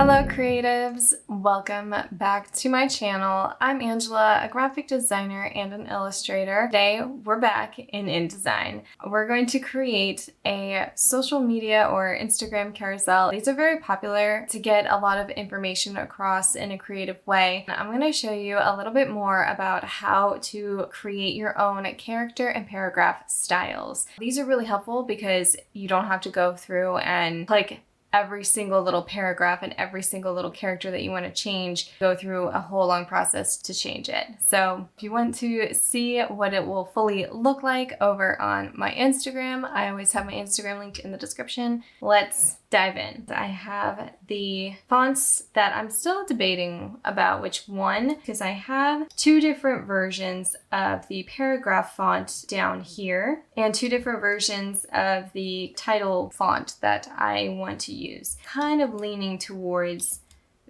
Hello creatives, welcome back to my channel. I'm Angela, a graphic designer and an illustrator. Today we're back in InDesign. We're going to create a social media or Instagram carousel. These are very popular to get a lot of information across in a creative way. I'm going to show you a little bit more about how to create your own character and paragraph styles. These are really helpful because you don't have to go through and click every single little paragraph and every single little character that you want to change, go through a whole long process to change it. So if you want to see what it will fully look like over on my Instagram, I always have my Instagram linked in the description. Let's dive in. I have the fonts that I'm still debating about which one, because I have two different versions of the paragraph font down here and two different versions of the title font that I want to use. Kind of leaning towards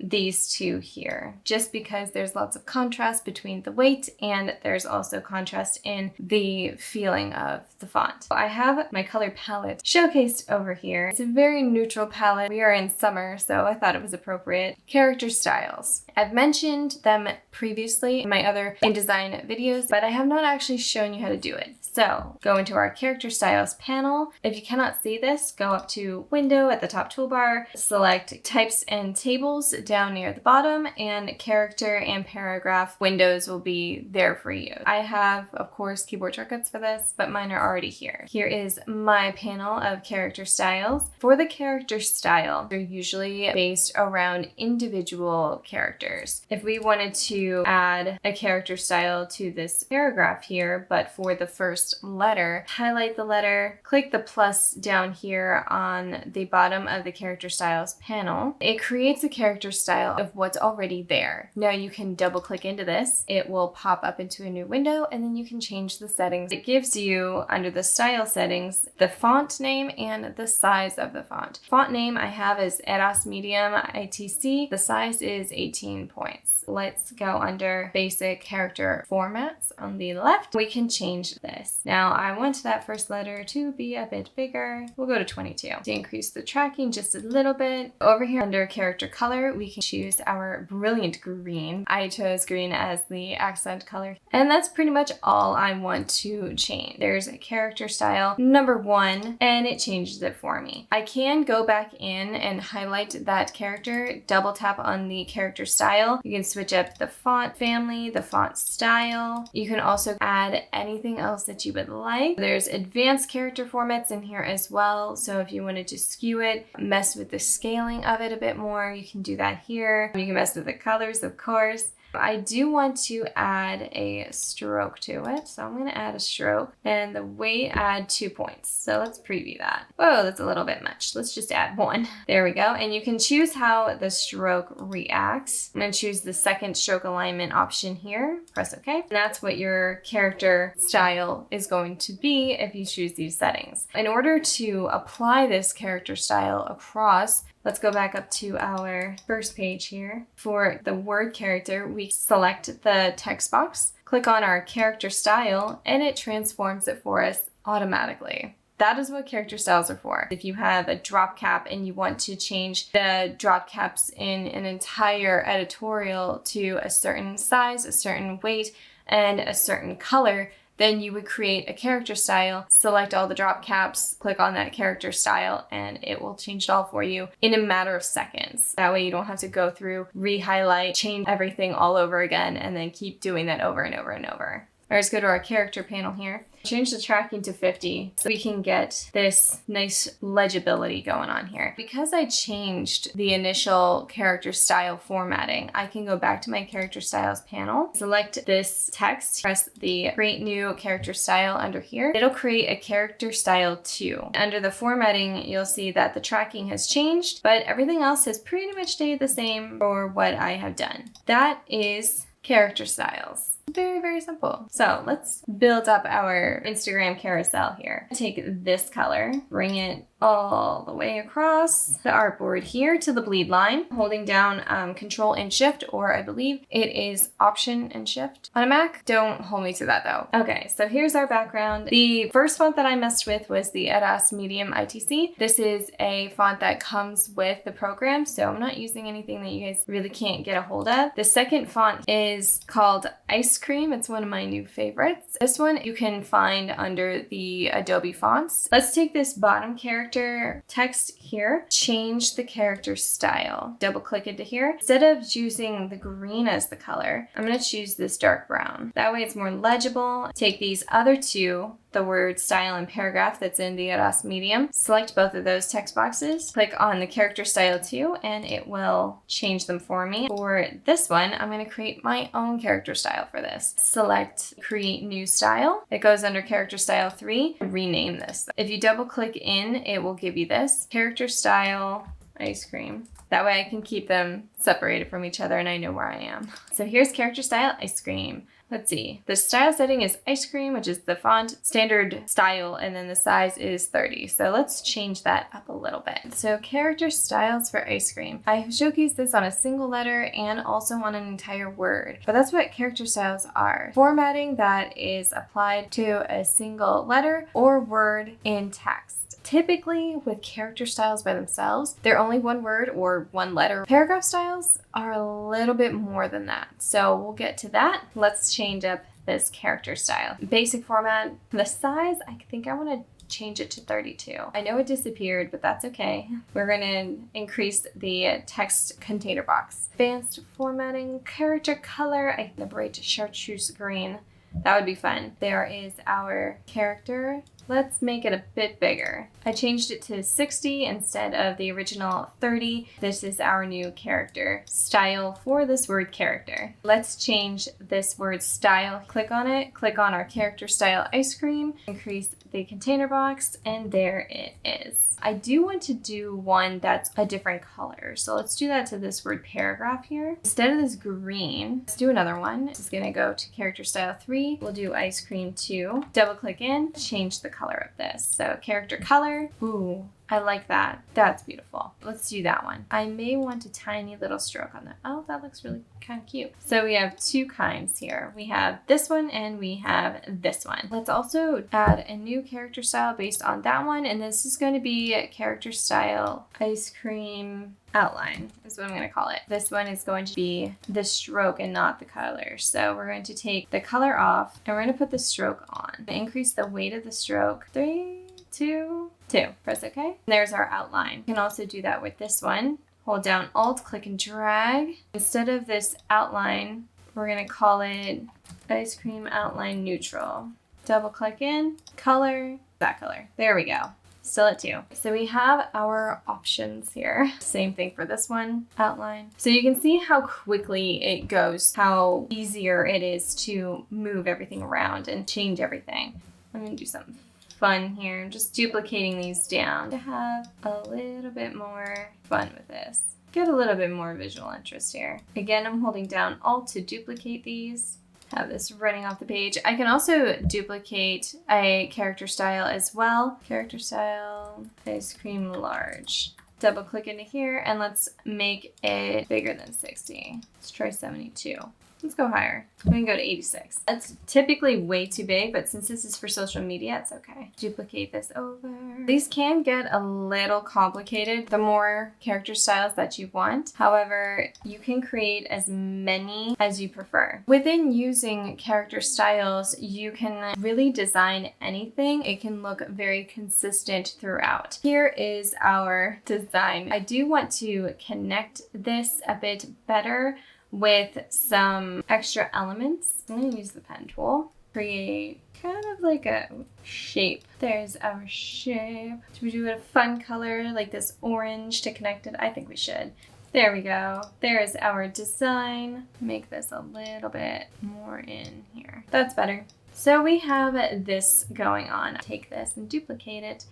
these two here, just because there's lots of contrast between the weight and there's also contrast in the feeling of the font. I have my color palette showcased over here. It's a very neutral palette. We are in summer, so I thought it was appropriate. Character styles. I've mentioned them previously in my other InDesign videos, but I have not actually shown you how to do it. So go into our character styles panel. If you cannot see this, go up to window at the top toolbar, select types and tables down near the bottom, and character and paragraph windows will be there for you. I have, of course, keyboard shortcuts for this, but mine are already here. Here is my panel of character styles. For the character style, they're usually based around individual characters. If we wanted to add a character style to this paragraph here, but for the first letter, highlight the letter, click the plus down here on the bottom of the character styles panel. It creates a character style of what's already there. Now you can double click into this. It will pop up into a new window and then you can change the settings. It gives you, under the style settings, the font name and the size of the font. Font name I have is Eras Medium ITC. The size is 18 points. Let's go under basic character formats on the left. We can change this. Now I want that first letter to be a bit bigger. We'll go to 22 to increase the tracking just a little bit. Over here under character color, we can choose our brilliant green. I chose green as the accent color. And that's pretty much all I want to change. There's a character style number 1 and it changes it for me. I can go back in and highlight that character, double tap on the character style. You can switch up the font family, the font style. You can also add anything else that you would like. There's advanced character formats in here as well. So if you wanted to skew it, mess with the scaling of it a bit more, you can do that here. You can mess with the colors, of course. I do want to add a stroke to it. So I'm going to add a stroke and the weight, add 2 points. So let's preview that. Whoa, that's a little bit much. Let's just add 1. There we go. And you can choose how the stroke reacts. I'm going to choose the second stroke alignment option here. Press OK. And that's what your character style is going to be if you choose these settings. In order to apply this character style across, let's go back up to our first page here. For the word character, we select the text box, click on our character style, and it transforms it for us automatically. That is what character styles are for. If you have a drop cap and you want to change the drop caps in an entire editorial to a certain size, a certain weight, and a certain color, then you would create a character style, select all the drop caps, click on that character style, and it will change it all for you in a matter of seconds. That way you don't have to go through, re-highlight, change everything all over again, and then keep doing that over and over and over. All right, let's go to our character panel here. Change the tracking to 50 so we can get this nice legibility going on here. Because I changed the initial character style formatting, I can go back to my character styles panel, select this text, press the create new character style under here. It'll create a character style 2. Under the formatting, you'll see that the tracking has changed, but everything else has pretty much stayed the same for what I have done. That is character styles. Very, very simple. So let's build up our Instagram carousel here. Take this color, bring it all the way across the artboard here to the bleed line, holding down Control and Shift, or I believe it is Option and Shift on a Mac. Don't hold me to that though. Okay, so here's our background. The first font that I messed with was the Adas Medium ITC. This is a font that comes with the program, so I'm not using anything that you guys really can't get a hold of. The second font is called Ice Cream. It's one of my new favorites. This one you can find under the Adobe fonts. Let's take this bottom character text here, change the character style. Double click into here. Instead of choosing the green as the color, I'm going to choose this dark brown. That way it's more legible. Take these other two, the word style and paragraph that's in the Adas Medium. Select both of those text boxes. Click on the character style too, and it will change them for me. For this one, I'm going to create my own character style for this. Select Create New Style. It goes under Character Style 3. Rename this. If you double click in, it will give you this. Character Style Ice Cream. That way I can keep them separated from each other and I know where I am. So here's Character Style Ice Cream. Let's see. The style setting is Ice Cream, which is the font standard style, and then the size is 30. So let's change that up a little bit. So character styles for Ice Cream. I showcased this on a single letter and also on an entire word, but that's what character styles are. Formatting that is applied to a single letter or word in text. Typically, with character styles by themselves, they're only one word or one letter. Paragraph styles are a little bit more than that. So we'll get to that. Let's change up this character style. Basic format, the size, I think I want to change it to 32. I know it disappeared, but that's okay. We're going to increase the text container box. Advanced formatting, character color, I think the bright chartreuse green. That would be fun. There is our character. Let's make it a bit bigger. I changed it to 60 instead of the original 30. This is our new character style for this word character. Let's change this word style. Click on it, click on our character style Ice Cream, increase the container box, and there it is. I do want to do one that's a different color. So let's do that to this word paragraph here. Instead of this green, let's do another one. This is gonna go to character style 3. We'll do Ice Cream 2. Double click in, change the color of this. So character color, ooh, I like that. That's beautiful. Let's do that one. I may want a tiny little stroke on that. Oh, that looks really kind of cute. So we have two kinds here. We have this one and we have this one. Let's also add a new character style based on that one. And this is going to be character style Ice Cream Outline is what I'm going to call it. This one is going to be the stroke and not the color. So we're going to take the color off and we're going to put the stroke on. Increase the weight of the stroke. 3, 2, 2. Press OK. And there's our outline. You can also do that with this one. Hold down Alt, click and drag. Instead of this outline, we're going to call it Ice Cream Outline Neutral. Double click in, color, that color. There we go. Still at 2. So we have our options here. Same thing for this one, outline. So you can see how quickly it goes, how easier it is to move everything around and change everything. I'm going to do something fun here. I'm just duplicating these down to have a little bit more fun with this. Get a little bit more visual interest here. Again, I'm holding down Alt to duplicate these. Have this running off the page. I can also duplicate a character style as well. Character style, Ice Cream Large. Double click into here and let's make it bigger than 60. Let's try 72. Let's go higher. We can go to 86. That's typically way too big, but since this is for social media, it's okay. Duplicate this over. These can get a little complicated the more character styles that you want. However, you can create as many as you prefer. Within using character styles, you can really design anything. It can look very consistent throughout. Here is our design. I do want to connect this a bit better with some extra elements. I'm going to use the pen tool. Create kind of like a shape. There's our shape. Should we do a fun color like this orange to connect it? I think we should. There we go. There's our design. Make this a little bit more in here. That's better. So we have this going on. Take this and duplicate it.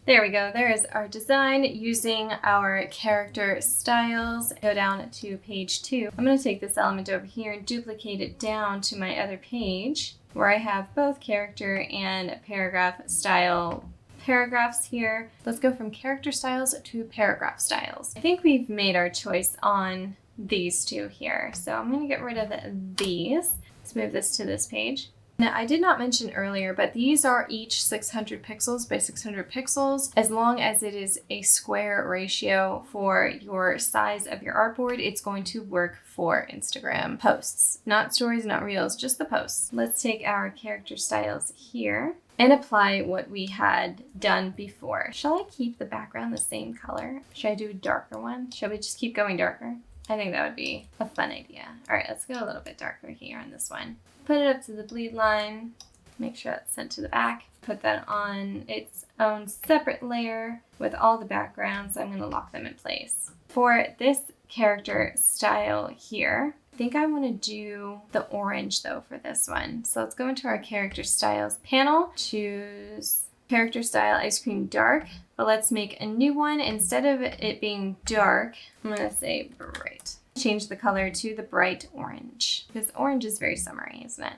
There we go. There is our design using our character styles. Go down to page 2. I'm going to take this element over here and duplicate it down to my other page where I have both character and paragraph style paragraphs here. Let's go from character styles to paragraph styles. I think we've made our choice on these two here. So I'm going to get rid of these. Let's move this to this page. Now, I did not mention earlier, but these are each 600 pixels by 600 pixels. As long as it is a square ratio for your size of your artboard, it's going to work for Instagram posts. Not stories, not reels, just the posts. Let's take our character styles here and apply what we had done before. Shall I keep the background the same color? Should I do a darker one? Shall we just keep going darker? I think that would be a fun idea. All right, let's go a little bit darker here on this one. Put it up to the bleed line. Make sure that's sent to the back. Put that on its own separate layer with all the backgrounds. I'm gonna lock them in place. For this character style here, I think I wanna do the orange though for this one. So let's go into our character styles panel, choose character style ice cream dark, but let's make a new one. Instead of it being dark, I'm gonna say bright. Change the color to the bright orange because orange is very summery, isn't it?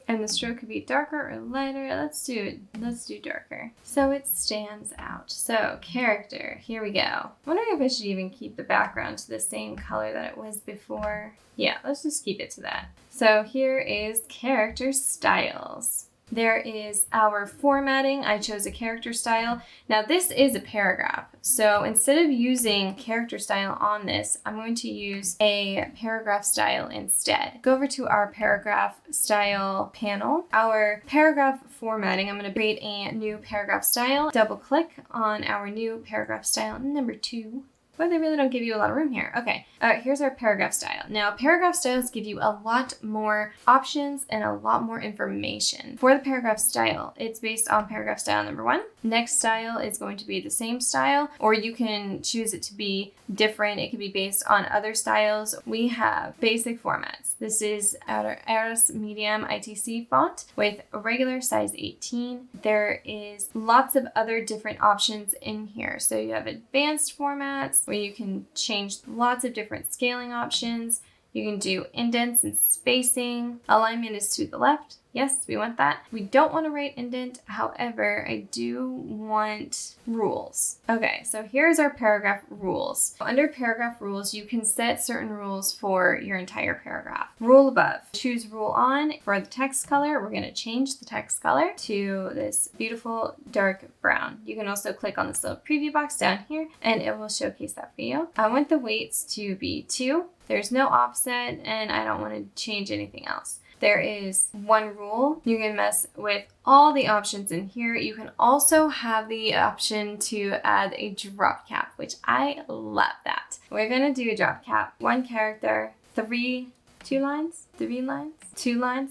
And the stroke could be darker or lighter. Let's do darker so it stands out. So character, here we go. I'm wondering if I should even keep the background to the same color that it was before. Yeah, let's just keep it to that. So here is character styles. There is our formatting. I chose a character style. Now this is a paragraph. So instead of using character style on this, I'm going to use a paragraph style instead. Go over to our paragraph style panel. Our paragraph formatting, I'm going to create a new paragraph style. Double click on our new paragraph style number 2. But they really don't give you a lot of room here. Okay, here's our paragraph style. Now, paragraph styles give you a lot more options and a lot more information. For the paragraph style, it's based on paragraph style number 1. Next style is going to be the same style, or you can choose it to be different. It could be based on other styles. We have basic formats. This is our Aris Medium ITC font with a regular size 18. There is lots of other different options in here. So you have advanced formats, where you can change lots of different scaling options. You can do indents and spacing. Alignment is to the left. Yes, we want that. We don't want to write indent. However, I do want rules. Okay, so here's our paragraph rules. Under paragraph rules, you can set certain rules for your entire paragraph. Rule above. Choose rule on. For the text color, we're going to change the text color to this beautiful dark brown. You can also click on this little preview box down here and it will showcase that for you. I want the weights to be 2. There's no offset and I don't want to change anything else. There is one rule. You can mess with all the options in here. You can also have the option to add a drop cap, which I love that. We're gonna do a drop cap. 1 character, 3 lines.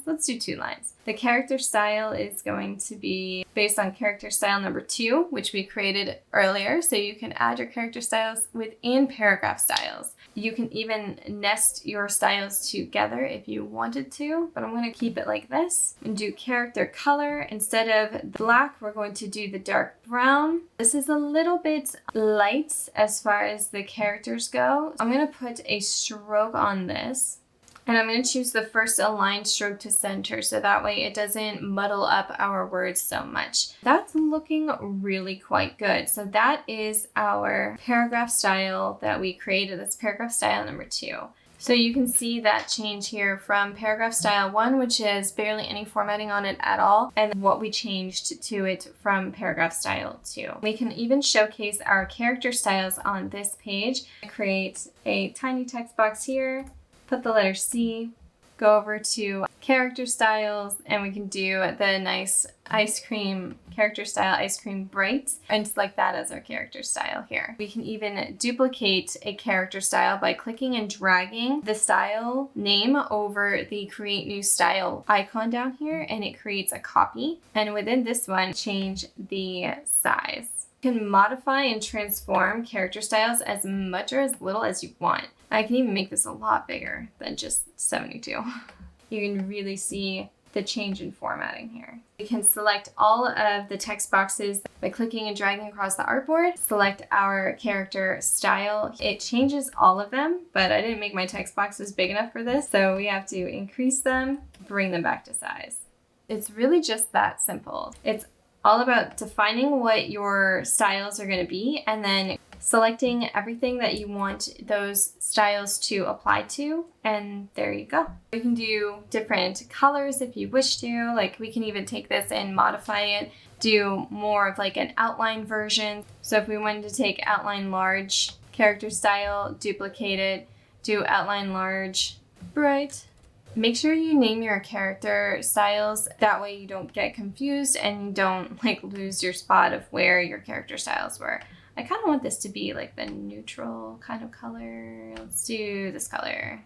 Let's do 2 lines. The character style is going to be based on character style number 2, which we created earlier. So you can add your character styles within paragraph styles. You can even nest your styles together if you wanted to, but I'm going to keep it like this and do character color. Instead of black, we're going to do the dark brown. This is a little bit light as far as the characters go. I'm going to put a stroke on this. And I'm going to choose the first aligned stroke to center so that way it doesn't muddle up our words so much. That's looking really quite good. So that is our paragraph style that we created. That's paragraph style number 2. So you can see that change here from paragraph style 1, which has barely any formatting on it at all, and what we changed to it from paragraph style 2. We can even showcase our character styles on this page. Create a tiny text box here. Put the letter C, go over to character styles, and we can do the nice ice cream character style, ice cream bright, and select that as our character style here. We can even duplicate a character style by clicking and dragging the style name over the create new style icon down here, and it creates a copy. And within this one, change the size. You can modify and transform character styles as much or as little as you want. I can even make this a lot bigger than just 72. You can really see the change in formatting here. We can select all of the text boxes by clicking and dragging across the artboard. Select our character style. It changes all of them, but I didn't make my text boxes big enough for this, so we have to increase them, bring them back to size. It's really just that simple. It's all about defining what your styles are going to be and then selecting everything that you want those styles to apply to, and there you go. You can do different colors if you wish to. Like, we can even take this and modify it, do more of like an outline version. So if we wanted to take outline large, character style, duplicate it, do outline large, bright. Make sure you name your character styles. That way you don't get confused and you don't like lose your spot of where your character styles were. I kind of want this to be like the neutral kind of color. Let's do this color.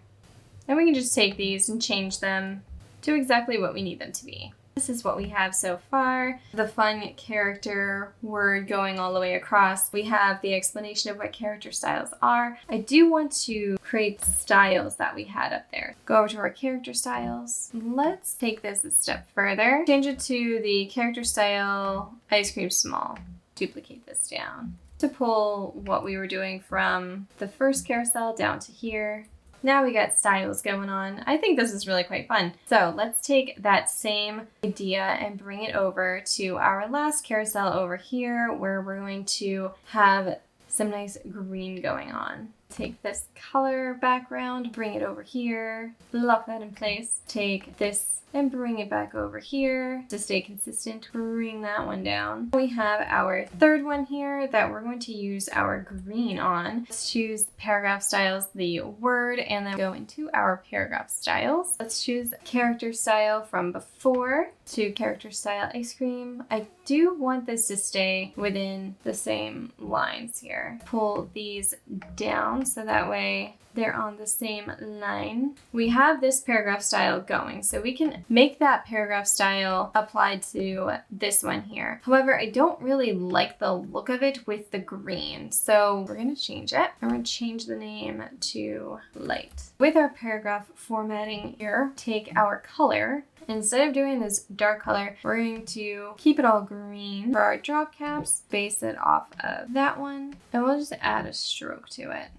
And we can just take these and change them to exactly what we need them to be. This is what we have so far. The fun character word going all the way across. We have the explanation of what character styles are. I do want to create styles that we had up there. Go over to our character styles. Let's take this a step further. Change it to the character style ice cream small. Duplicate this down to pull what we were doing from the first carousel down to here. Now we got styles going on. I think this is really quite fun. So let's take that same idea and bring it over to our last carousel over here, where we're going to have some nice green going on. Take this color background, bring it over here, lock that in place. Take this and bring it back over here to stay consistent. Bring that one down. We have our third one here that we're going to use our green on. Let's choose paragraph styles, the word, and then go into our paragraph styles. Let's choose character style from before to character style ice cream. I do want this to stay within the same lines here. Pull these down so that way they're on the same line. We have this paragraph style going, so we can make that paragraph style applied to this one here. However, I don't really like the look of it with the green, so we're gonna change it. I'm gonna change the name to light. With our paragraph formatting here, take our color. Instead of doing this dark color, we're going to keep it all green. For our drop caps, base it off of that one, and we'll just add a stroke to it.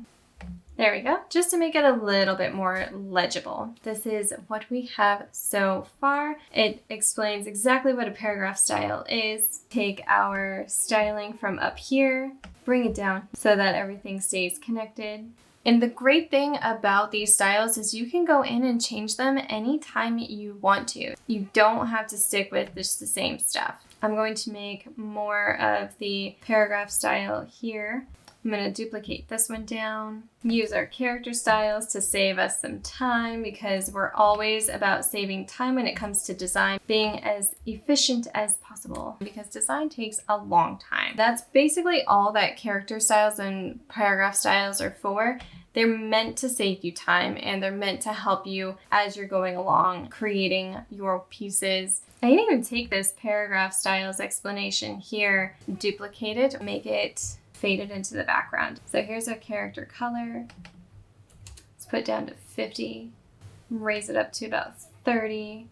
There we go, just to make it a little bit more legible. This is what we have so far. It explains exactly what a paragraph style is. Take our styling from up here, bring it down so that everything stays connected. And the great thing about these styles is you can go in and change them anytime you want to. You don't have to stick with just the same stuff. I'm going to make more of the paragraph style here. I'm going to duplicate this one down, use our character styles to save us some time, because we're always about saving time when it comes to design, being as efficient as possible, because design takes a long time. That's basically all that character styles and paragraph styles are for. They're meant to save you time, and they're meant to help you as you're going along creating your pieces. I can even take this paragraph styles explanation here, duplicate it, make it faded into the background. So here's our character color. Let's put it down to 50, raise it up to about 30,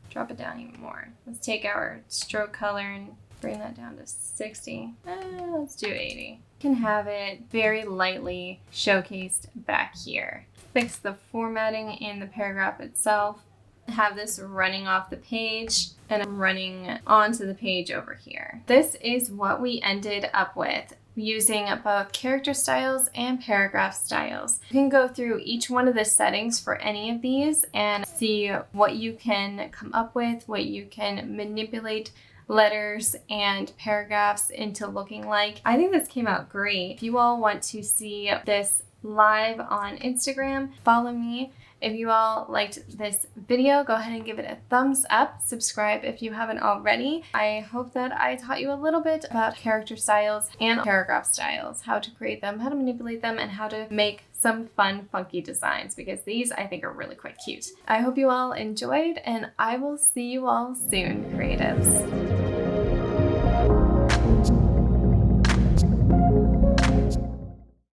drop it down even more. Let's take our stroke color and bring that down to 60. Let's do 80. You can have it very lightly showcased back here. Fix the formatting in the paragraph itself. Have this running off the page and running onto the page over here. This is what we ended up with, using both character styles and paragraph styles. You can go through each one of the settings for any of these and see what you can come up with, what you can manipulate letters and paragraphs into looking like. I think this came out great. If you all want to see this live on Instagram, follow me. If you all liked this video, go ahead and give it a thumbs up. Subscribe if you haven't already. I hope that I taught you a little bit about character styles and paragraph styles, how to create them, how to manipulate them, and how to make some fun, funky designs, because these I think are really quite cute. I hope you all enjoyed, and I will see you all soon, creatives.